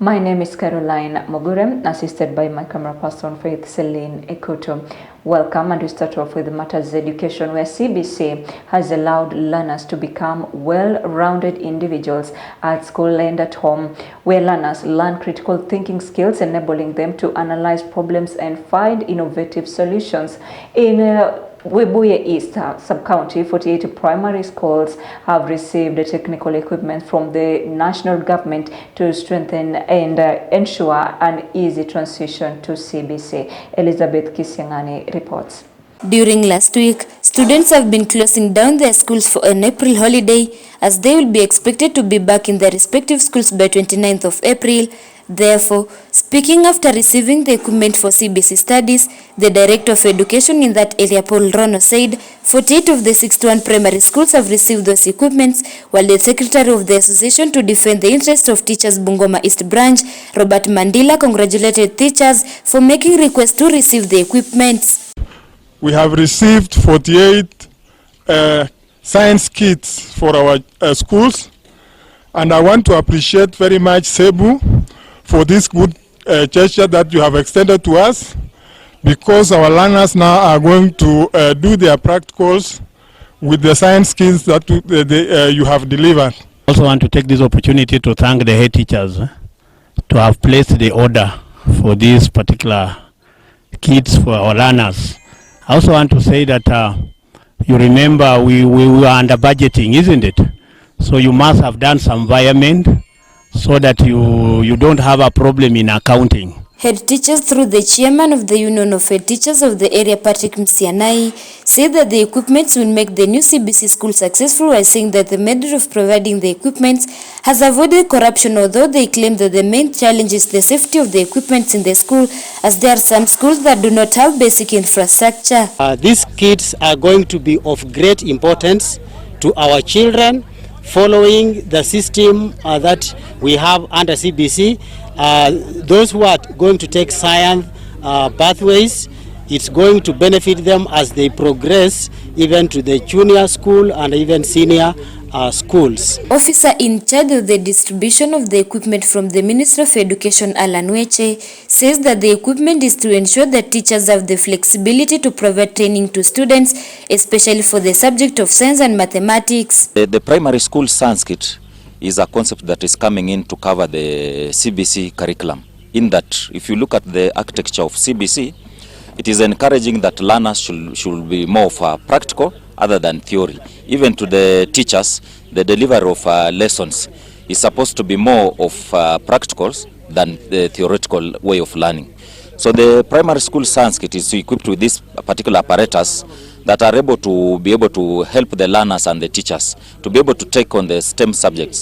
My name is Caroline Mogurem, assisted by my camera person Faith Celine Ekuto. Welcome, and we start off with Matters Education, where CBC has allowed learners to become well-rounded individuals at school and at home, where learners learn critical thinking skills, enabling them to analyze problems and find innovative solutions. In Webuye East sub-county, 48 primary schools have received technical equipment from the national government to strengthen and ensure an easy transition to CBC. Elizabeth Kisengani reports. During last week, students have been closing down their schools for an April holiday, as they will be expected to be back in their respective schools by 29th of April. Therefore, speaking after receiving the equipment for CBC studies, the Director of Education in that area, Paul Rono, said 48 of the 61 primary schools have received those equipments, while the Secretary of the Association to Defend the Interests of Teachers Bungoma East Branch, Robert Mandila, congratulated teachers for making requests to receive the equipments. We have received 48 science kits for our schools, and I want to appreciate very much Cebu for this good gesture that you have extended to us, because our learners now are going to do their practicals with the science skills that you have delivered. I also want to take this opportunity to thank the head teachers to have placed the order for these particular kits for our learners. I also want to say that you remember we were under budgeting, isn't it? So you must have done some environment so that you don't have a problem in accounting. Head teachers, through the chairman of the Union of Head Teachers of the area, Patrick Msianai, said that the equipments will make the new CBC school successful, while saying that the method of providing the equipments has avoided corruption, although they claim that the main challenge is the safety of the equipments in the school, as there are some schools that do not have basic infrastructure. These kits are going to be of great importance to our children, following the system that we have under CBC. Those who are going to take science pathways, it's going to benefit them as they progress even to the junior school and even senior schools. Officer in charge of the distribution of the equipment from the Ministry of Education, Alan Weche, says that the equipment is to ensure that teachers have the flexibility to provide training to students, especially for the subject of science and mathematics. The primary school science kit is a concept that is coming in to cover the CBC curriculum. In that, if you look at the architecture of CBC, it is encouraging that learners should be more of practical other than theory. Even to the teachers, the delivery of lessons is supposed to be more of practicals than the theoretical way of learning. So the primary school science kit is equipped with this particular apparatus that are able to help the learners and the teachers to be able to take on the STEM subjects